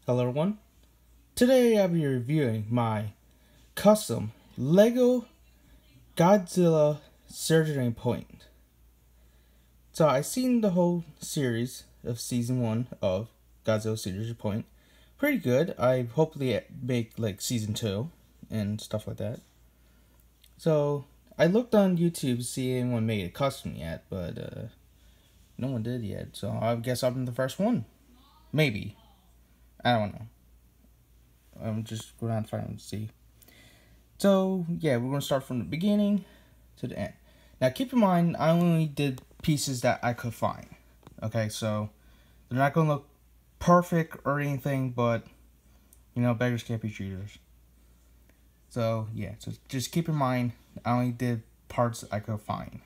Hello everyone, today I'll be reviewing my custom LEGO Godzilla Surgery Point. So I've seen the whole series of season 1 of Godzilla Surgery Point. Pretty good. I hopefully make like season 2 and stuff like that. So I looked on YouTube to see if anyone made a custom yet, but no one did yet. So I guess I'm the first one. Maybe. I don't know. I'm just going to try and see. So, yeah, we're going to start from the beginning to the end. Now, keep in mind, I only did pieces that I could find. Okay, so they're not going to look perfect or anything, but, you know, beggars can't be choosers. So, yeah, so just keep in mind, I only did parts I could find.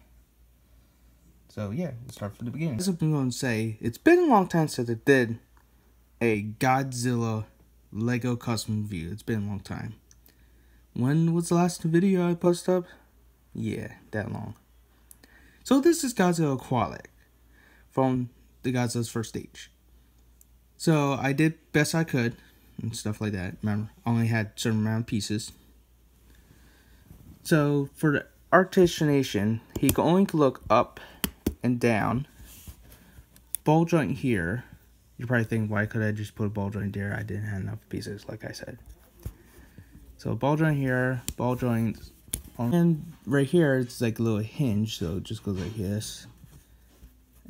So, yeah, let's start from the beginning. As I'm going to say, it's been a long time since I did a Godzilla LEGO custom review. It's been a long time. When was the last video I posted up? Yeah, that long. So this is Godzilla AQUATILIS from the Godzilla's first stage. So I did best I could and stuff like that. Remember, I only had a certain amount of pieces. So for the articulation, he can only look up and down. Ball joint here. You probably think, why could I just put a ball joint there? I didn't have enough pieces, like I said. So ball joint here, ball joint, and right here it's like a little hinge, so it just goes like this.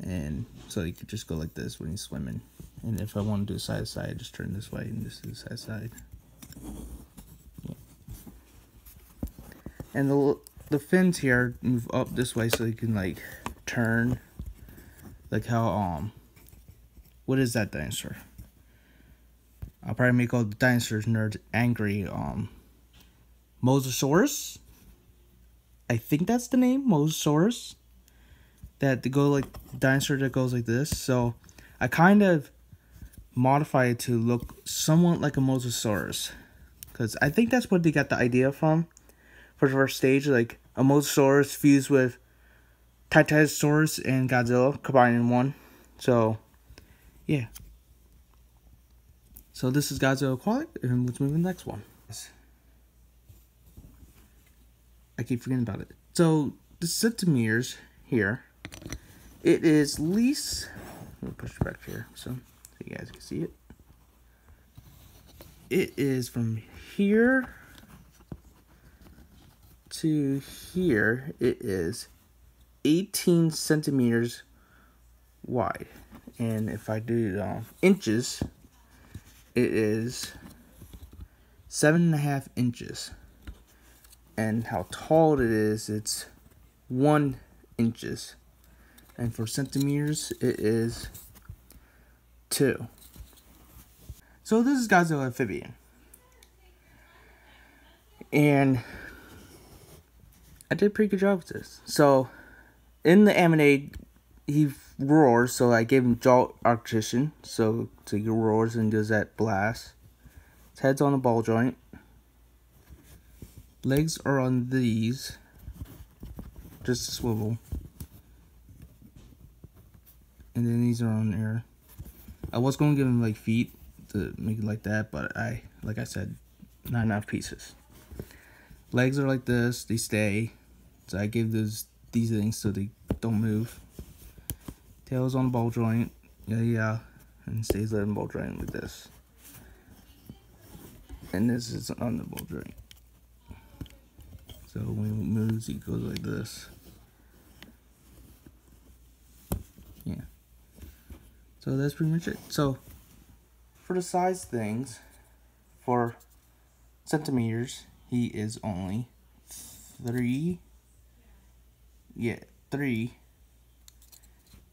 And so you could just go like this when you're swimming. And if I want to do side to side, just turn this way and this is side to side. Yeah. And the fins here move up this way so you can like turn, like how what is that dinosaur? I'll probably make all the dinosaurs nerds angry. Mosasaurus? I think that's the name, Mosasaurus. That to go like dinosaur that goes like this. So I kind of modify it to look somewhat like a Mosasaurus, because I think that's what they got the idea from for the first stage, like a Mosasaurus fused with Titanosaurus and Godzilla combined in one. So yeah. So this is Godzilla AQUATILIS, and let's move to the next one. I keep forgetting about it. So the centimeters here, it is least. Let me push it back here so you guys can see it. It is from here to here. It is 18 centimeters wide, and if I do inches, it is 7.5 inches. And how tall it is, it's 1 inches. And for centimeters, it is 2. So this is Godzilla Amphibian. And I did a pretty good job with this. So in the anime, he roars, so I gave him jaw articulation. So he roars and does that blast. His head's on a ball joint. Legs are on these, just a swivel, and then these are on there. I was going to give him like feet to make it like that, but like I said, not enough pieces. Legs are like this, they stay, so I gave these things so they don't move. Tail's on the ball joint, yeah, and stays on the ball joint like this. And this is on the ball joint. So when it moves, it goes like this. Yeah. So that's pretty much it. So for the size things, for centimeters, he is only 3. Yeah, 3.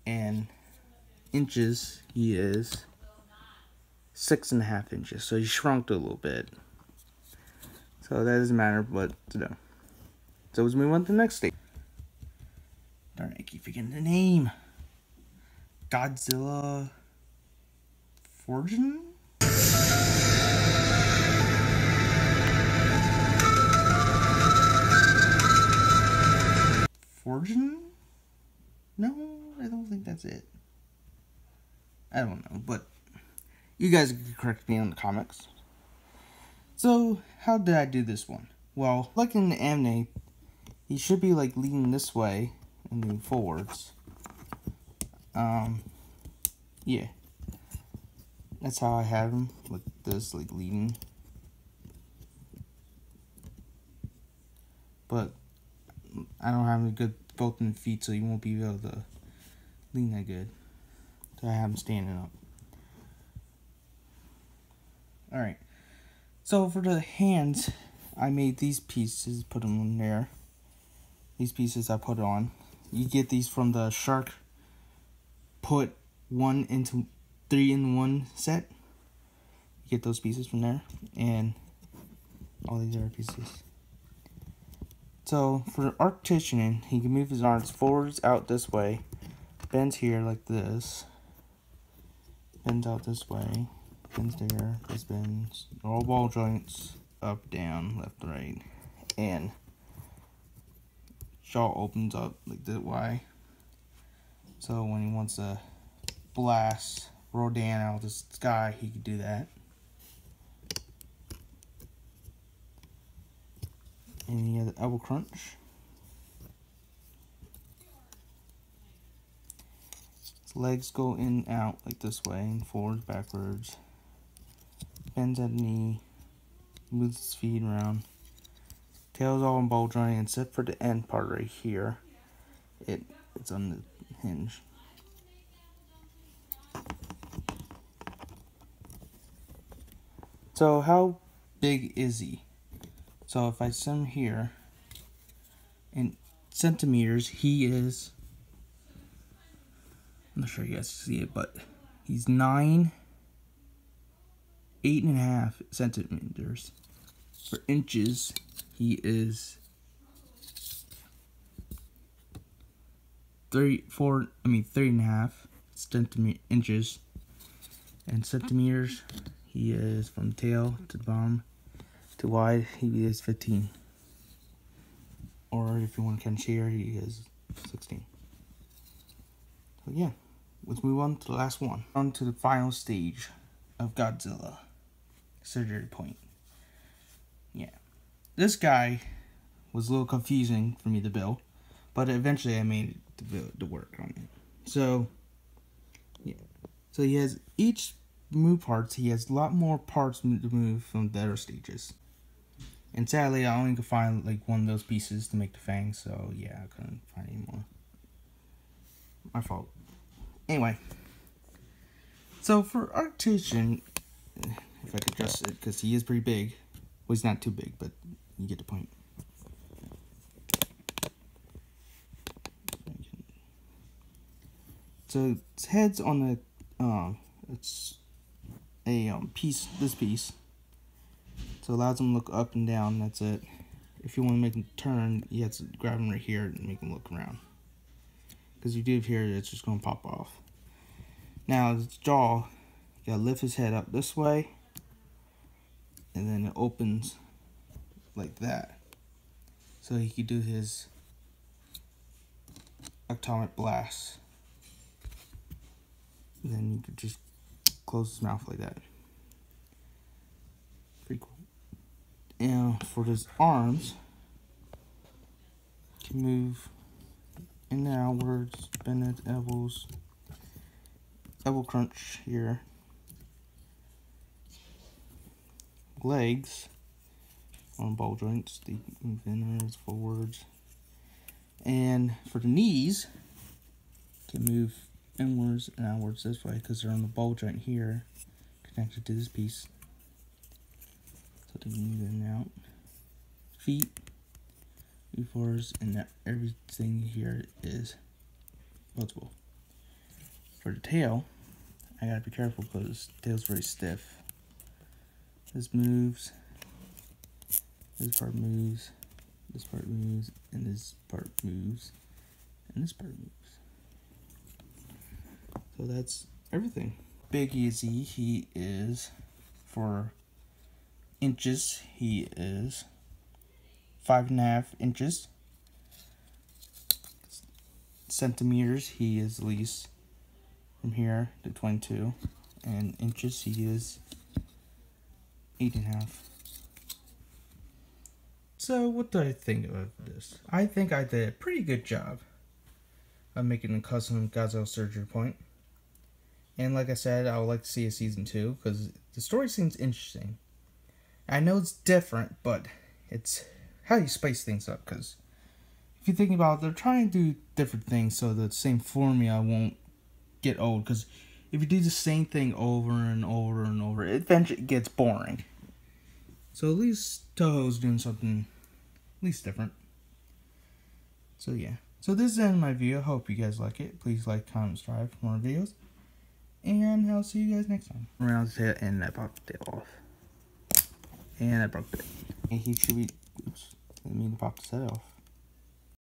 And inches, he is 6.5 inches. So he shrunk a little bit. So that doesn't matter, but you know. So let's move on to the next stage. Darn, I keep forgetting the name. Godzilla Fortune? Fortune? No, I don't think that's it. I don't know, but You guys can correct me in the comics. So, how did I do this one? Well, like in the anime, he should be like leaning this way and moving forwards. Yeah. That's how I have him, with this, like, leaning. But I don't have any good both in the feet, so you won't be able to lean that good. So I have him standing up. Alright. So for the hands, I made these pieces, put them in there. These pieces I put on. You get these from the Shark Put 1 into 3 in 1 set. You get those pieces from there. And all these other pieces. So for Arctician, he can move his arms forwards out this way. Bends here like this. Bends out this way. Bends there. This bends. All ball joints. Up, down, left, right. And jaw opens up like that way. So when he wants to blast Rodan out of the sky, he can do that. And he has an elbow crunch. His legs go in and out like this way, and forwards, backwards. Bends at the knee. Moves his feet around. Tail's all in ball joint, except for the end part right here. It's on the hinge. So how big is he? So if I set him here in centimeters, he is, I'm not sure you guys see it, but he's 8.5 centimeters. For inches, he is 3.5 inches. And centimeters, he is from tail to the bottom to wide, he is 15. Or if you want to count here, he is 16. So yeah, let's move on to the last one. On to the final stage of Godzilla. Surgery point. Yeah. This guy was a little confusing for me to build, but eventually I made it to work on it. So, yeah. So he has each move parts, he has a lot more parts to move from the other stages. And sadly, I only could find like one of those pieces to make the fangs, so yeah, I couldn't find any more. My fault. Anyway. So for Arctician, if I could adjust it, because he is pretty big. Well, he's not too big, but you get the point. So its head's on the it's a piece. This piece. So it allows him to look up and down. That's it. If you want to make him turn, you have to grab him right here and make him look around. Because you do it here, it's just going to pop off. Now his jaw, you gotta lift his head up this way, and then it opens like that, so he could do his atomic blast. And then you could just close his mouth like that. Pretty cool. And for his arms, can move in and outwards, bend at elbows, elbow crunch here. Legs on ball joints, they move inwards, forwards. And for the knees, can move inwards and outwards this way because they're on the ball joint here, connected to this piece. So they can move in and out. Feet, move forwards, and everything here is multiple. For the tail, I gotta be careful because the tail's very stiff. This moves, this part moves, this part moves, and this part moves, and this part moves. So that's everything. Big easy, he is, for inches, he is 5.5 inches. Centimeters, he is at least from here to 22. and inches he is 8.5. So what do I think of this? I think I did a pretty good job of making a custom Godzilla surgery point. And like I said, I would like to see a season 2 because the story seems interesting. I know it's different, but it's how you spice things up. Because if you think about it, they're trying to do different things so the same formula won't get old. Because if you do the same thing over and over and over, eventually it gets boring. So at least Toho's doing something at least different. So yeah. So this is the end of my video. I hope you guys like it. Please like, comment, subscribe for more videos. And I'll see you guys next time. Around his head, and I broke the tail off. And I broke it. And he should be. Oops. Didn't mean to pop the head off.